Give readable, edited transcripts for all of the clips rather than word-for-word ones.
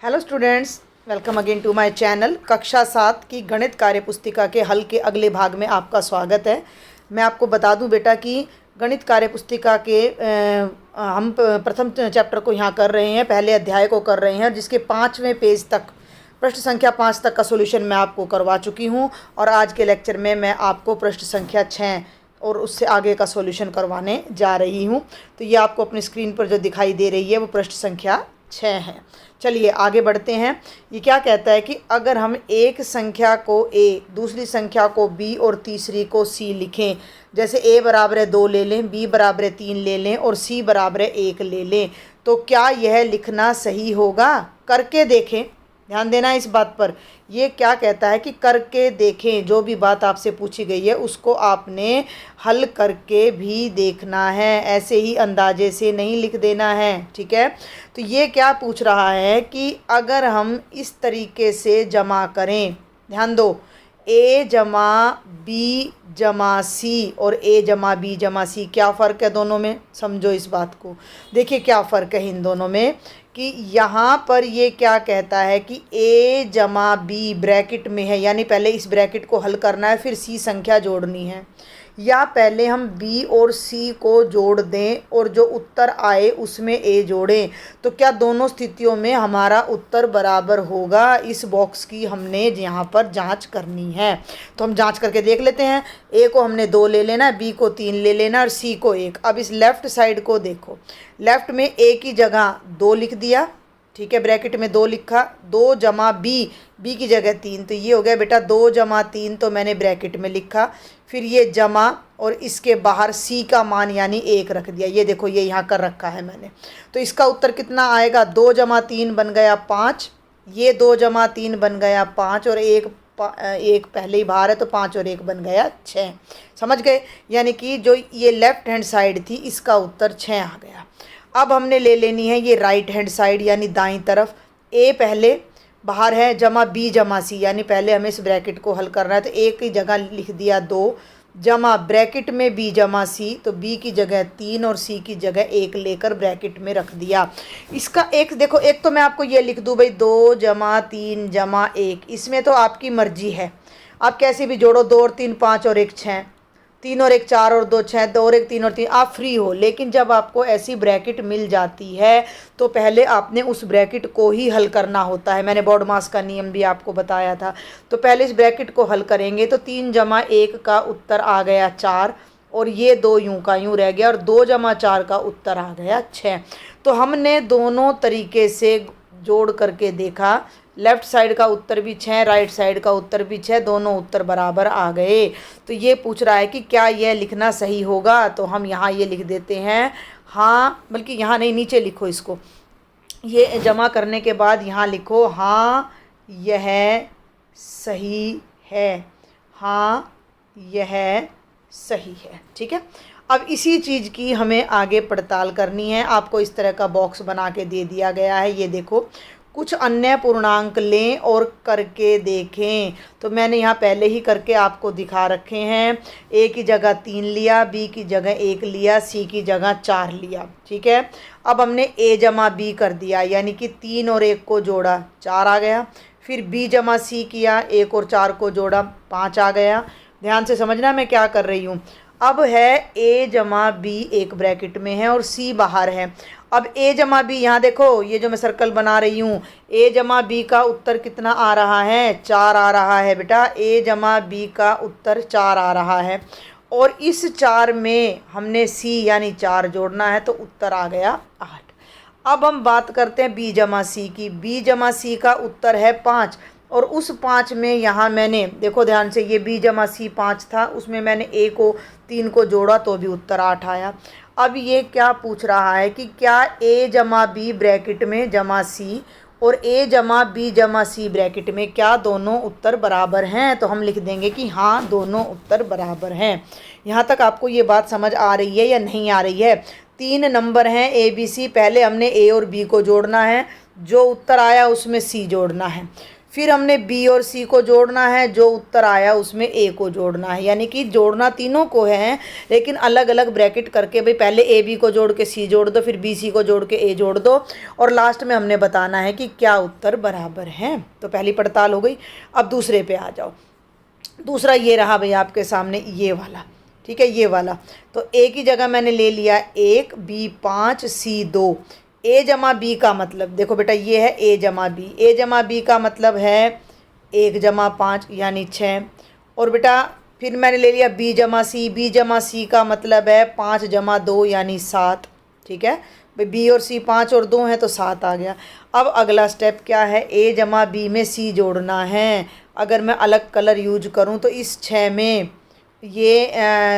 Hello students, welcome again to my channel. कक्षा 7 की गणित कार्य पुस्तिका के हल के अगले भाग में आपका स्वागत है। मैं आपको बता दूं बेटा कि गणित कार्य पुस्तिका के हम प्रथम चैप्टर को यहाँ कर रहे हैं, पहले अध्याय को कर रहे हैं, जिसके 5वें पेज तक पृष्ठ संख्या 5 तक का सॉल्यूशन मैं आपको करवा चुकी हूँ। और आज के लेक्चर में मैं आपको पृष्ठ संख्या 6 और उससे आगे का सॉल्यूशन करवाने जा रही हूँ। तो ये आपको अपनी स्क्रीन पर जो दिखाई दे रही है वो पृष्ठ संख्या 6 है। चलिए आगे बढ़ते हैं। ये क्या कहता है कि अगर हम एक संख्या को a, दूसरी संख्या को b और तीसरी को c लिखें, जैसे a बराबर है 2 ले लें, b बराबर है 3 ले लें और c बराबर है 1 ले लें, तो क्या यह लिखना सही होगा? करके देखें, ध्यान देना इस बात पर। ये क्या कहता है कि करके देखें, जो भी बात आपसे पूछी गई है उसको आपने हल करके भी देखना है, ऐसे ही अंदाजे से नहीं लिख देना है, ठीक है। तो ये क्या पूछ रहा है कि अगर हम इस तरीके से जमा करें, ध्यान दो, a जमा बी जमा सी और a जमा बी जमा सी, क्या फ़र्क है दोनों में? समझो इस बात को। देखिए क्या फ़र्क है इन दोनों में कि यहाँ पर ये क्या कहता है कि a जमा बी ब्रैकेट में है, यानी पहले इस ब्रैकेट को हल करना है, फिर c संख्या जोड़नी है, या पहले हम b और c को जोड़ दें और जो उत्तर आए उसमें a जोड़ें। तो क्या दोनों स्थितियों में हमारा उत्तर बराबर होगा? इस बॉक्स की हमने यहाँ पर जांच करनी है। तो हम जांच करके देख लेते हैं। a को हमने 2 ले लेना, b को 3 ले लेना और c को 1। अब इस लेफ़्ट साइड को देखो, लेफ़्ट में a की जगह 2 लिख दिया, ठीक है, ब्रैकेट में 2 लिखा, 2 जमा बी की जगह 3, तो ये हो गया बेटा 2 जमा 3, तो मैंने ब्रैकेट में लिखा, फिर ये जमा और इसके बाहर c का मान यानी 1 रख दिया। ये देखो ये यहाँ कर रखा है मैंने। तो इसका उत्तर कितना आएगा? 2 जमा 3 बन गया 5, ये 2 जमा 3 बन गया 5 और एक पहले ही बाहर है तो 5 और 1 बन गया 6। समझ गए? यानी कि जो ये लेफ़्ट हैंड साइड थी इसका उत्तर 6 आ गया। अब हमने ले लेनी है ये राइट हैंड साइड यानी दाईं तरफ। a पहले बाहर है जमा b जमा c, यानी पहले हमें इस ब्रैकेट को हल करना है, तो a की जगह लिख दिया 2 जमा ब्रैकेट में b जमा c, तो b की जगह 3 और c की जगह 1 लेकर ब्रैकेट में रख दिया। इसका एक देखो, एक तो मैं आपको ये लिख दूँ भाई 2 जमा 3 जमा 1, इसमें तो आपकी मर्जी है, आप कैसे भी जोड़ो, 2 और 3 5 और 1 6, 3 और 1 4 और 2 6, 2 और 1 3 और 3, आप फ्री हो। लेकिन जब आपको ऐसी ब्रैकेट मिल जाती है तो पहले आपने उस ब्रैकेट को ही हल करना होता है। मैंने बॉडमास का नियम भी आपको बताया था। तो पहले इस ब्रैकेट को हल करेंगे तो 3 जमा 1 का उत्तर आ गया 4 और ये 2 यूं का यूं रह गया और 2 जमा 4 का उत्तर आ गया 6। तो हमने दोनों तरीके से जोड़ करके देखा, लेफ़्ट साइड का उत्तर भी 6, राइट साइड का उत्तर भी 6, दोनों उत्तर बराबर आ गए। तो ये पूछ रहा है कि क्या यह लिखना सही होगा? तो हम यहाँ ये लिख देते हैं हाँ, बल्कि यहाँ नहीं, नीचे लिखो इसको, ये जमा करने के बाद यहाँ लिखो हाँ यह सही है, हाँ यह सही है, ठीक है। अब इसी चीज़ की हमें आगे पड़ताल करनी है। आपको इस तरह का बॉक्स बना के दे दिया गया है, ये देखो, कुछ अन्य पूर्णांक लें और करके देखें। तो मैंने यहाँ पहले ही करके आपको दिखा रखे हैं। a की जगह 3 लिया, b की जगह 1 लिया, c की जगह 4 लिया, ठीक है। अब हमने a जमा b कर दिया, यानी कि 3 और 1 को जोड़ा 4 आ गया, फिर b जमा c किया, 1 और 4 को जोड़ा 5 आ गया। ध्यान से समझना मैं क्या कर रही हूँ। अब है a जमा b एक ब्रैकेट में है और c बाहर है। अब a जमा b, यहाँ देखो ये जो मैं सर्कल बना रही हूँ, a जमा b का उत्तर कितना आ रहा है? 4 आ रहा है बेटा, a जमा b का उत्तर 4 आ रहा है और इस 4 में हमने c यानी 4 जोड़ना है, तो उत्तर आ गया 8। अब हम बात करते हैं b जमा c की। b जमा c का उत्तर है 5 और उस 5 में यहाँ मैंने, देखो ध्यान से, ये b जमा c 5 था, उसमें मैंने a को 3 को जोड़ा तो भी उत्तर 8 आया। अब ये क्या पूछ रहा है कि क्या a जमा b ब्रैकेट में जमा c और a जमा b जमा c ब्रैकेट में क्या दोनों उत्तर बराबर हैं? तो हम लिख देंगे कि हाँ दोनों उत्तर बराबर हैं। यहाँ तक आपको ये बात समझ आ रही है या नहीं आ रही है? 3 नंबर हैं a b c, पहले हमने a और b को जोड़ना है, जो उत्तर आया उसमें c जोड़ना है, फिर हमने बी और सी को जोड़ना है, जो उत्तर आया उसमें ए को जोड़ना है, यानी कि जोड़ना तीनों को है लेकिन अलग अलग ब्रैकेट करके, भाई पहले ए बी को जोड़ के सी जोड़ दो, फिर बी सी को जोड़ के ए जोड़ दो, और लास्ट में हमने बताना है कि क्या उत्तर बराबर हैं। तो पहली पड़ताल हो गई। अब दूसरे पे आ जाओ। दूसरा ये रहा भाई आपके सामने ये वाला, ठीक है, ये वाला। तो ए की जगह मैंने ले लिया 1, बी 5, सी 2। ए जमा बी का मतलब देखो बेटा ये है ए जमा बी। ए जमा बी का मतलब है 1 जमा 5 यानी 6। और बेटा फिर मैंने ले लिया बी जमा सी। बी जमा सी का मतलब है 5 जमा 2 यानी 7। ठीक है भाई, बी और सी 5 और 2 हैं तो 7 आ गया। अब अगला स्टेप क्या है, ए जमा बी में सी जोड़ना है। अगर मैं अलग कलर यूज करूं तो इस 6 में ये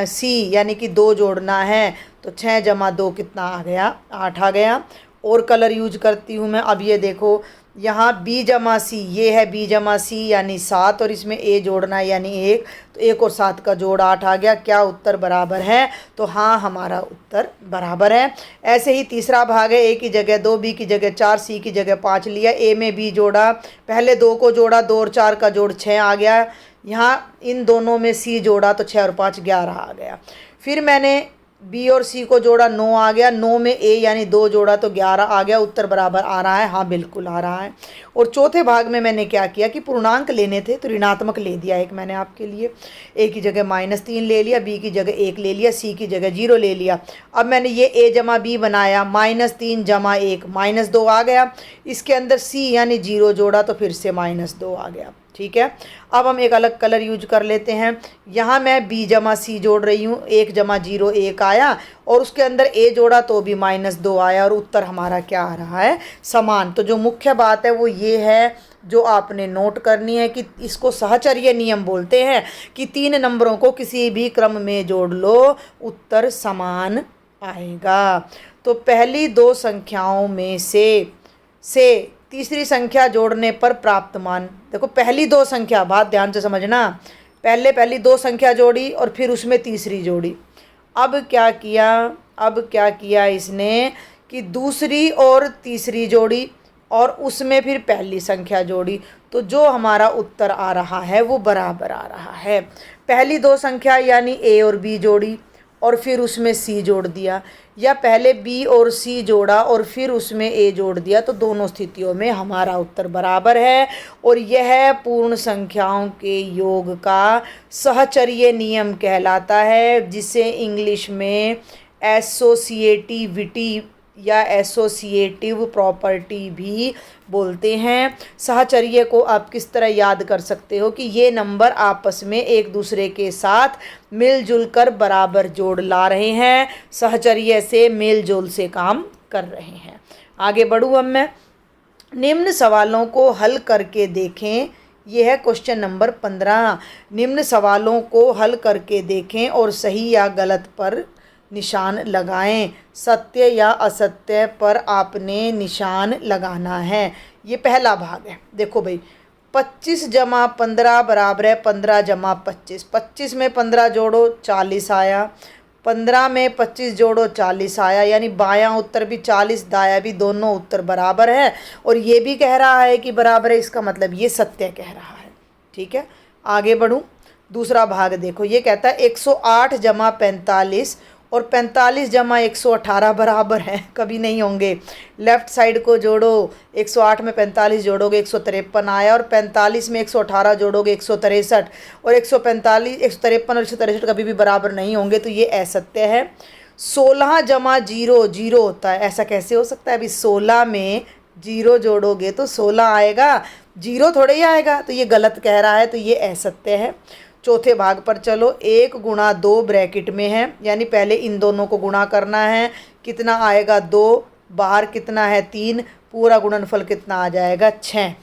सी यानी कि 2 जोड़ना है, तो 6 जमा 2 कितना आ गया, 8 आ गया। और कलर यूज करती हूँ मैं। अब ये देखो यहाँ बी जमा सी, ये है बी जमा सी यानी 7, और इसमें ए जोड़ना है यानी 1, तो 1 और 7 का जोड़ 8 आ गया। क्या उत्तर बराबर है? तो हाँ, हमारा उत्तर बराबर है। ऐसे ही तीसरा भाग है, ए की जगह 2, बी की जगह 4, सी की जगह 5 लिया। ए में बी जोड़ा, पहले 2 को जोड़ा, 2 और 4 का जोड़ 6 आ गया। यहाँ इन दोनों में सी जोड़ा तो 6 और 5 11 आ गया। फिर मैंने बी और सी को जोड़ा, 9 आ गया। 9 में ए यानी 2 जोड़ा तो 11 आ गया। उत्तर बराबर आ रहा है? हाँ बिल्कुल आ रहा है। और चौथे भाग में मैंने क्या किया कि पूर्णांक लेने थे तो ऋणात्मक ले दिया एक मैंने आपके लिए। ए की जगह -3 ले लिया, बी की जगह 1 ले लिया, सी की जगह 0 ले लिया। अब मैंने ये ए जमा बी बनाया, -3 जमा 1 -2 आ गया। इसके अंदर सी यानी 0 जोड़ा तो फिर से -2 आ गया। ठीक है, अब हम एक अलग कलर यूज कर लेते हैं। यहाँ मैं बी जमा सी जोड़ रही हूँ, 1 जमा 0 1 आया, और उसके अंदर ए जोड़ा तो भी -2 आया, और उत्तर हमारा क्या आ रहा है? समान। तो जो मुख्य बात है वो ये है जो आपने नोट करनी है कि इसको सहचर्य नियम बोलते हैं कि 3 नंबरों को किसी भी क्रम में जोड़ लो, उत्तर समान आएगा। तो पहली 2 संख्याओं में से तीसरी संख्या जोड़ने पर प्राप्त मान। देखो पहली 2 संख्या, बात ध्यान से समझना, पहली 2 संख्या जोड़ी और फिर उसमें तीसरी जोड़ी। अब क्या किया इसने कि दूसरी और तीसरी जोड़ी और उसमें फिर पहली संख्या जोड़ी, तो जो हमारा उत्तर आ रहा है वो बराबर आ रहा है। पहली 2 संख्या यानी ए और बी जोड़ी और फिर उसमें सी जोड़ दिया, या पहले बी और सी जोड़ा और फिर उसमें ए जोड़ दिया, तो दोनों स्थितियों में हमारा उत्तर बराबर है। और यह पूर्ण संख्याओं के योग का सहचर्य नियम कहलाता है, जिसे इंग्लिश में एसोसिएटिविटी या एसोसिएटिव प्रॉपर्टी भी बोलते हैं। सहचर्य को आप किस तरह याद कर सकते हो कि ये नंबर आपस में एक दूसरे के साथ मिलजुल कर बराबर जोड़ ला रहे हैं, सहचर्य से मेलजोल से काम कर रहे हैं। आगे बढ़ूँ अब मैं। निम्न सवालों को हल करके देखें। यह है क्वेश्चन नंबर 15। निम्न सवालों को हल करके देखें और सही या गलत पर निशान लगाएं। सत्य या असत्य पर आपने निशान लगाना है। ये पहला भाग है। देखो भाई, 25 जमा 15 बराबर है 15 जमा 25। 25 में 15 जोड़ो 40 आया, 15 में 25 जोड़ो 40 आया, यानी बायां उत्तर भी 40, दायां भी, दोनों उत्तर बराबर है। और ये भी कह रहा है कि बराबर है, इसका मतलब ये सत्य कह रहा है। ठीक है, आगे बढ़ूँ। दूसरा भाग देखो, ये कहता है 108 जमा 45 और 45 जमा 118 बराबर हैं, कभी नहीं होंगे। लेफ़्ट साइड को जोड़ो, 108 में 45 जोड़ोगे 153 आया, और 45 में 118 जोड़ोगे 163, और 153 और 163 कभी भी बराबर नहीं होंगे, तो ये असत्य है। 16 जमा 0 0 होता है, ऐसा कैसे हो सकता है? अभी 16 में 0 जोड़ोगे तो 16 आएगा, 0 थोड़े ही आएगा, तो ये गलत कह रहा है, तो ये असत्य है। चौथे भाग पर चलो। 1 गुणा 2 ब्रैकेट में है, यानी पहले इन दोनों को गुणा करना है। कितना आएगा? 2, बाहर कितना है? 3, पूरा गुणनफल कितना आ जाएगा? 6।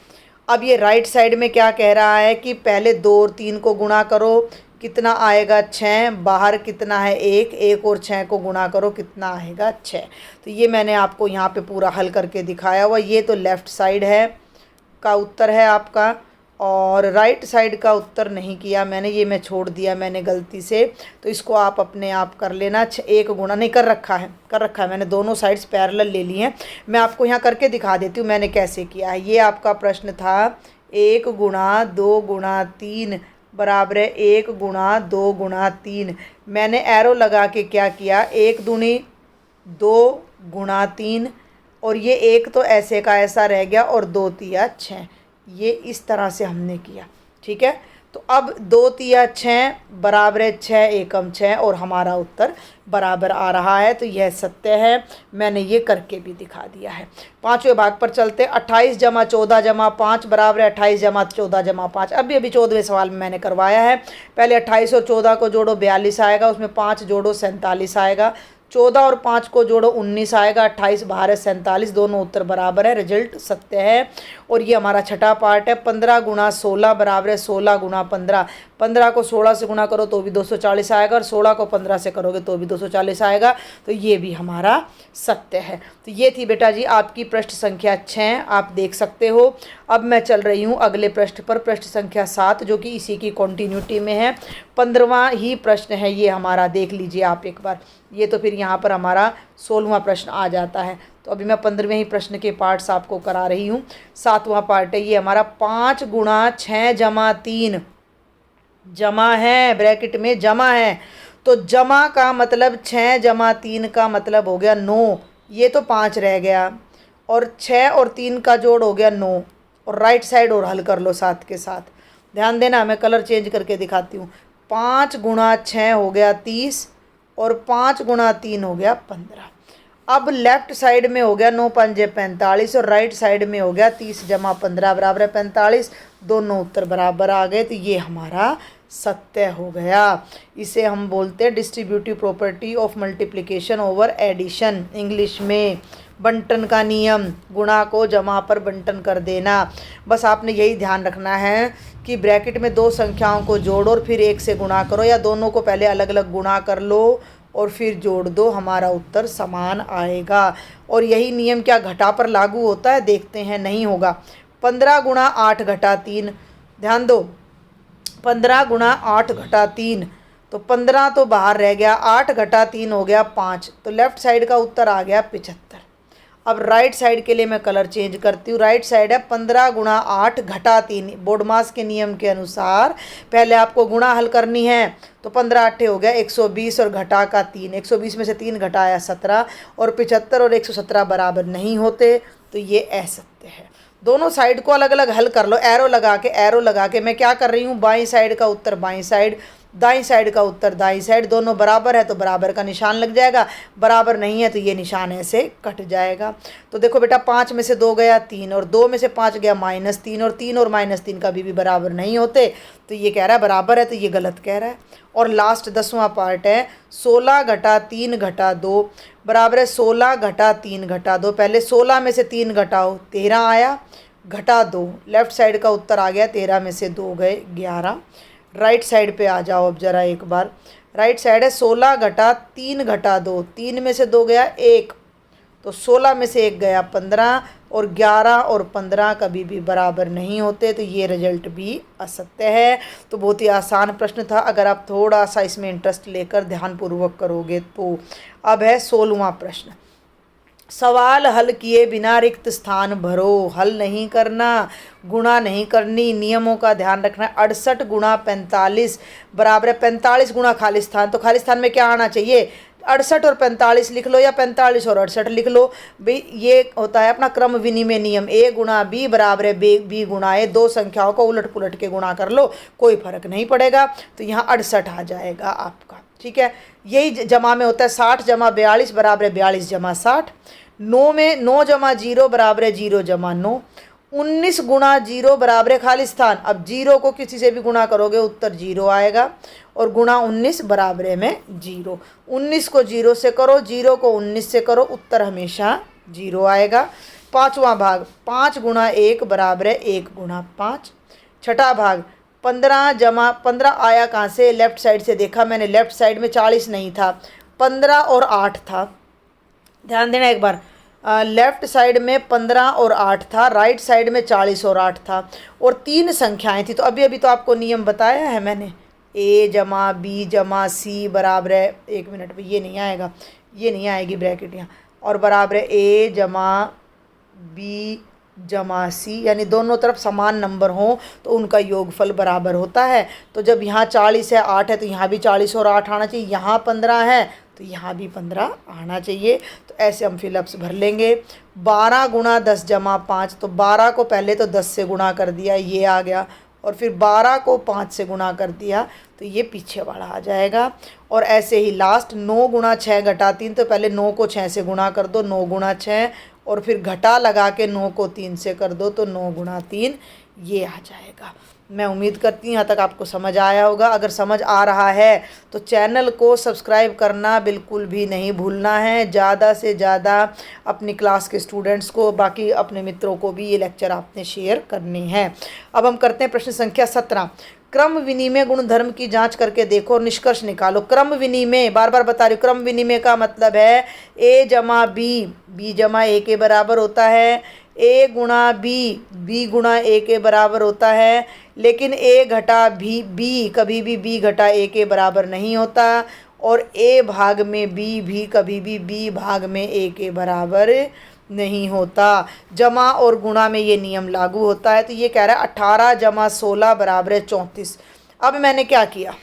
अब ये राइट साइड में क्या कह रहा है कि पहले 2 और 3 को गुणा करो, कितना आएगा? 6, बाहर कितना है? 1, 1 और 6 को गुणा करो, कितना आएगा? 6। तो ये मैंने आपको यहाँ पे पूरा हल करके दिखाया हुआ। ये तो लेफ़्ट साइड है का उत्तर है आपका, और राइट साइड का उत्तर नहीं किया मैंने, ये मैं छोड़ दिया मैंने गलती से, तो इसको आप अपने आप कर लेना। 1 गुणा नहीं कर रखा है मैंने, दोनों साइड्स पैरेलल ले ली हैं। मैं आपको यहाँ करके दिखा देती हूँ मैंने कैसे किया है। ये आपका प्रश्न था 1 गुणा 2 गुणा 3 बराबर है 1 गुणा 2 गुणा 3। मैंने एरो लगा के क्या किया, 1 दूनी 2 गुणा 3 और ये 1 तो ऐसे का ऐसा रह गया और 2 तिया 6। ये इस तरह से हमने किया, ठीक है। तो अब 2 तिया 6 बराबर है 6 एकम 6 और हमारा उत्तर बराबर आ रहा है। तो यह सत्य है, मैंने ये करके भी दिखा दिया है। पाँचवें भाग पर चलते। 28 जमा 14 जमा 5 बराबर है 28 जमा 14 जमा 5। अभी 14वें सवाल में मैंने करवाया है। पहले 28 और 14 को जोड़ो 42 आएगा, उसमें 5 जोड़ो 47 आएगा, 14 और 5 को जोड़ो 19 आएगा, 28 बाहर है 47, दोनों उत्तर बराबर है, रिजल्ट सत्य है। और ये हमारा छठा पार्ट है। 15 गुणा 16 बराबर है 16 गुणा 15। 15 को 16 से गुणा करो तो भी 240 आएगा और 16 को 15 से करोगे तो भी 240 आएगा। तो ये भी हमारा सत्य है। तो ये थी बेटा जी आपकी पृष्ठ संख्या 6, आप देख सकते हो। अब मैं चल रही हूँ अगले पृष्ठ पर, पृष्ठ संख्या 7, जो कि इसी की कॉन्टिन्यूटी में है। 15वां ही प्रश्न है ये हमारा, देख लीजिए आप एक बार। ये तो फिर यहाँ पर हमारा 16वां प्रश्न आ जाता है। तो अभी मैं 15वें ही प्रश्न के पार्ट्स आपको करा रही हूँ। 7वां पार्ट है ये हमारा। 5 गुणा 6 जमा 3 जमा है, ब्रैकेट में जमा है। तो जमा का मतलब 6 जमा 3 का मतलब हो गया 9। ये तो 5 रह गया और 6 और 3 का जोड़ हो गया 9। और राइट साइड और हल कर लो साथ के साथ। ध्यान देना, मैं कलर चेंज करके दिखाती हूँ। 5 गुणा 6 हो गया 30 और 5 गुणा 3 हो गया 15। अब लेफ्ट साइड में हो गया 9 पंजे 45 और राइट साइड में हो गया 30 जमा 15 बराबर है 45। दोनों उत्तर बराबर आ गए। तो ये हमारा सत्य हो गया। इसे हम बोलते हैं distributive property of multiplication over addition, English में बंटन का नियम। गुणा को जमा पर बंटन कर देना। बस आपने यही ध्यान रखना है कि ब्रैकेट में 2 संख्याओं को जोड़ो और फिर 1 से गुणा करो, या दोनों को पहले अलग अलग गुणा कर लो और फिर जोड़ दो, हमारा उत्तर समान आएगा। और यही नियम क्या घटा पर लागू होता है, देखते हैं। नहीं होगा। 15 गुणा 8 घटा 3, ध्यान दो, 15 गुणा 8 घटा 3, तो 15 तो बाहर रह गया, 8 घटा 3 हो गया 5। तो लेफ्ट साइड का उत्तर आ गया 75। अब राइट साइड के लिए मैं कलर चेंज करती हूँ। राइट साइड है 15 गुणा 8 घटा 3। बोर्डमास के नियम के अनुसार पहले आपको गुणा हल करनी है। तो 15 8 हो गया 120 और घटा का 3, 120 में से 3 घटाया 17 और 75 और 117 बराबर नहीं होते। तो ये असत्य है। दोनों साइड को अलग अलग हल कर लो। एरो लगा के मैं क्या कर रही हूँ, बाईं साइड का उत्तर बाईं साइड, दाईं साइड का उत्तर दाईं साइड। दोनों बराबर है तो बराबर का निशान लग जाएगा, बराबर नहीं है तो ये निशान ऐसे कट जाएगा। तो देखो बेटा, 5 में से 2 गया 3 और 2 में से 5 गया -3 और 3 और -3 कभी भी बराबर नहीं होते। तो ये कह रहा है बराबर है, तो ये गलत कह रहा है। और लास्ट 10वां पार्ट है 16 घटा 3 घटा 2 बराबर है 16 घटा 3 घटा 2। पहले 16 में से 3 घटाओ 13 आया, घटा 2, लेफ्ट साइड का उत्तर आ गया 13 में से 2 गए 11। राइट साइड पे आ जाओ अब जरा एक बार। राइट साइड है 16 घटा 3 घटा 2, 3 में से 2 गया 1, तो 16 में से 1 गया 15 और 11 और 15 कभी भी बराबर नहीं होते। तो ये रिजल्ट भी असत्य है। तो बहुत ही आसान प्रश्न था, अगर आप थोड़ा सा इसमें इंटरेस्ट लेकर ध्यानपूर्वक करोगे तो। अब है 16वां प्रश्न। सवाल हल किए बिना रिक्त स्थान भरो। हल नहीं करना, गुणा नहीं करनी, नियमों का ध्यान रखना। 68 गुणा 45 बराबर है 45 गुणा खाली स्थान। तो खाली स्थान में क्या आना चाहिए, 68 और 45 लिख लो या 45 और 68 लिख लो। भाई ये होता है अपना क्रम विनिमय नियम, ए गुणा बी बराबर है बी गुणा ए। 2 संख्याओं को उलट पुलट के गुणा कर लो, कोई फर्क नहीं पड़ेगा। तो यहाँ 68 आ जाएगा आपका, ठीक है। यही जमा में होता है 60 जमा 42 बराबर है 42 जमा 60। 9 में 9 जमा 0 बराबर है 0 जमा 9। 19 गुणा 0 बराबर है खाली स्थान। अब 0 को किसी से भी गुणा करोगे उत्तर 0 आएगा और गुणा 19 बराबर है में 0। 19 को 0 से करो, 0 को 19 से करो, उत्तर हमेशा 0 आएगा। 5वां भाग 5 गुणा 1 बराबर है 1 गुणा 5। छठा भाग 15 जमा 15 आया कहाँ से, लेफ्ट साइड से देखा मैंने, लेफ्ट साइड में 40 नहीं था, 15 और 8 था। ध्यान देना एक बार, लेफ्ट साइड में 15 और 8 था, राइट साइड में 40 और 8 था और 3 संख्याएं थी। तो अभी तो आपको नियम बताया है मैंने, ए जमा बी जमा सी बराबर है, 1 मिनट में ये नहीं आएगा, ये नहीं आएगी ब्रैकेट यहाँ, और बराबर है ए जमा बी जमा सी, यानी दोनों तरफ समान नंबर हों तो उनका योगफल बराबर होता है। तो जब यहाँ 40 है 8 है तो यहाँ भी 40 और 8 आना चाहिए, यहाँ 15 है तो यहाँ भी 15 आना चाहिए। तो ऐसे हम फिलअप्स भर लेंगे। 12 गुणा 10 जमा 5, तो 12 को पहले तो 10 से गुणा कर दिया, ये आ गया, और फिर 12 को 5 से गुणा कर दिया तो ये पीछे वाला आ जाएगा। और ऐसे ही लास्ट 9 गुणा 6 घटा 3, तो पहले 9 को 6 से गुणा कर दो, 9 गुणा 6, और फिर घटा लगा के 9 को 3 से कर दो तो 9 गुणा 3 ये आ जाएगा। मैं उम्मीद करती हूँ यहाँ तक आपको समझ आया होगा। अगर समझ आ रहा है तो चैनल को सब्सक्राइब करना बिल्कुल भी नहीं भूलना है। ज़्यादा से ज़्यादा अपनी क्लास के स्टूडेंट्स को, बाकी अपने मित्रों को भी ये लेक्चर आपने शेयर करने हैं। अब हम करते हैं प्रश्न संख्या 17। क्रम विनिमय गुण धर्म की जांच करके देखो और निष्कर्ष निकालो। क्रम विनिमय, बार बार बता रही हूँ, क्रम विनिमय का मतलब है ए जमा बी, बी जमा ए के बराबर होता है, ए गुणा बी गुणा ए के बराबर होता है, लेकिन ए घटा बी कभी भी बी घटा ए के बराबर नहीं होता, और ए भाग में बी भी कभी भी बी भाग में ए के बराबर नहीं होता। जमा और गुणा में ये नियम लागू होता है। तो ये कह रहा है 18 जमा 16 बराबर है 34। अब मैंने क्या किया,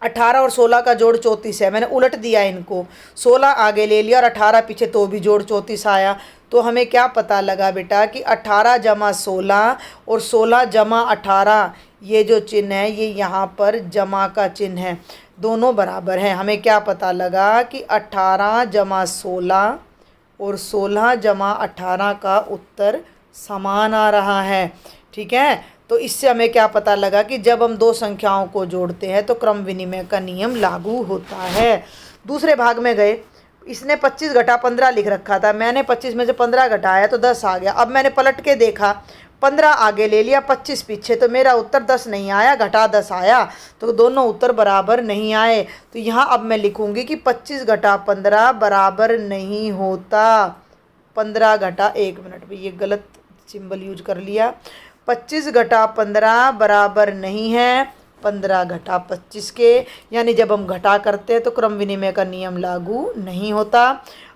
18 और 16 का जोड़ 34 है, मैंने उलट दिया इनको, 16 आगे ले लिया और 18 पीछे, तो भी जोड़ 34 आया। तो हमें क्या पता लगा बेटा कि 18 जमा 16 और 16 जमा 18, ये जो चिन्ह है ये यहाँ पर जमा का चिन्ह है, दोनों बराबर हैं। हमें क्या पता लगा कि 18 जमा 16 और 16 जमा 18 का उत्तर समान आ रहा है। ठीक है, तो इससे हमें क्या पता लगा कि जब हम दो संख्याओं को जोड़ते हैं तो क्रम विनिमय का नियम लागू होता है। दूसरे भाग में गए, इसने 25 घटा 15 लिख रखा था, मैंने 25 में से 15 घटाया तो 10 आ गया। अब मैंने पलट के देखा, 15 आगे ले लिया 25 पीछे, तो मेरा उत्तर 10 नहीं आया, घटा 10 आया, तो दोनों उत्तर बराबर नहीं आए। तो यहाँ अब मैं लिखूँगी कि 25 घटा 15 बराबर नहीं होता। 15 घटा 1 मिनट में ये गलत सिंबल यूज कर लिया, 25 घटा 15 बराबर नहीं है 15 घटा 25 के, यानी जब हम घटा करते हैं तो क्रम विनिमय का नियम लागू नहीं होता।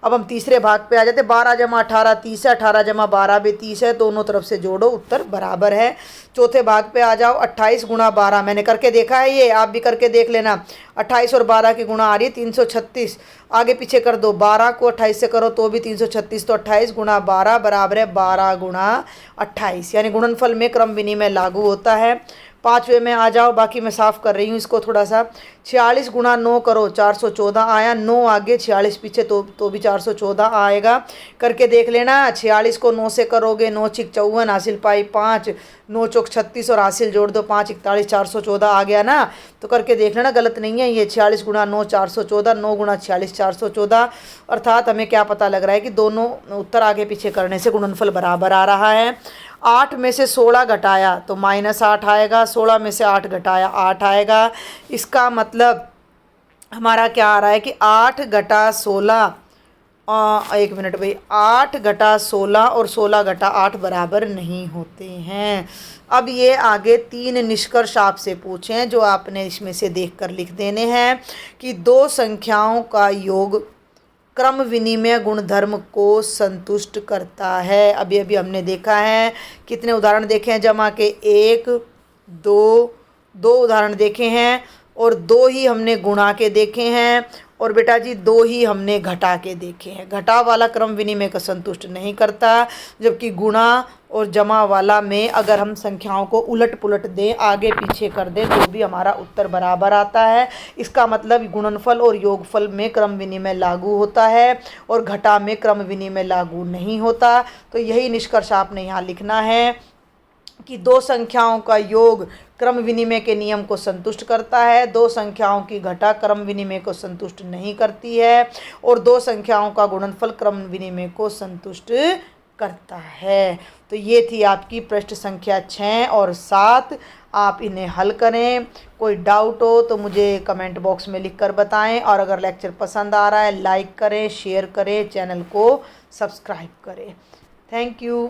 अब हम तीसरे भाग पे आ जाते, 12 जमा 18 30 है, 18 जमा 12 भी 30 है, दोनों तरफ से जोड़ो उत्तर बराबर है। चौथे भाग पे आ जाओ, 28 गुणा 12, मैंने करके देखा है, ये आप भी करके देख लेना। 28 और 12 की गुणा आ रही है 336, आगे पीछे कर दो, 12 को 28 से करो तो भी 336, तो 28 गुणा 12 बराबर है 12 गुणा 28, यानी गुणनफल में क्रम विनिमय लागू होता है। पाँचवें में आ जाओ, बाकी मैं साफ़ कर रही हूँ इसको थोड़ा सा। 46 गुणा 9 करो 414 आया, 9 आगे 46 पीछे तो भी 414 आएगा, करके देख लेना। 46 को 9 से करोगे, 9 छिक 54, हासिल पाई 5, 9 चौक 36 और हासिल जोड़ दो 5 41, 414 आ गया ना। तो करके देख लेना, गलत नहीं है ये। 46 गुणा 9 414, 9 गुणा 46 414, अर्थात हमें क्या पता लग रहा है कि दोनों उत्तर आगे पीछे करने से गुणनफल बराबर आ रहा है। 8 में से 16 घटाया तो -8 आएगा, 16 में से 8 घटाया 8 आएगा। इसका मतलब हमारा क्या आ रहा है कि 8 घटा 16, एक मिनट भाई, 8 घटा 16 और 16 घटा 8 बराबर नहीं होते हैं। अब ये आगे 3 निष्कर्ष आपसे पूछे हैं जो आपने इसमें से देखकर लिख देने हैं कि दो संख्याओं का योग क्रम विनिमय गुणधर्म को संतुष्ट करता है। अभी अभी हमने देखा है, कितने उदाहरण देखे हैं जमा के, 1 2 उदाहरण देखे हैं, और 2 ही हमने गुणा के देखे हैं, और बेटा जी 2 ही हमने घटा के देखे हैं। घटा वाला क्रम विनिमय को संतुष्ट नहीं करता, जबकि गुणा और जमा वाला में अगर हम संख्याओं को उलट पुलट दें, आगे पीछे कर दें, तो भी हमारा उत्तर बराबर आता है। इसका मतलब गुणनफल और योगफल में क्रम विनिमय लागू होता है और घटा में क्रम विनिमय लागू नहीं होता। तो यही निष्कर्ष आपने यहाँ लिखना है कि दो संख्याओं का योग क्रम विनिमय के नियम को संतुष्ट करता है, दो संख्याओं की घटा क्रम विनिमय को संतुष्ट नहीं करती है, और दो संख्याओं का गुणनफल क्रम विनिमय को संतुष्ट करता है। तो ये थी आपकी प्रश्न संख्या 6 और 7। आप इन्हें हल करें। कोई डाउट हो तो मुझे कमेंट बॉक्स में लिखकर बताएं, और अगर लेक्चर पसंद आ रहा है लाइक करें, शेयर करें, चैनल को सब्सक्राइब करें। Thank you.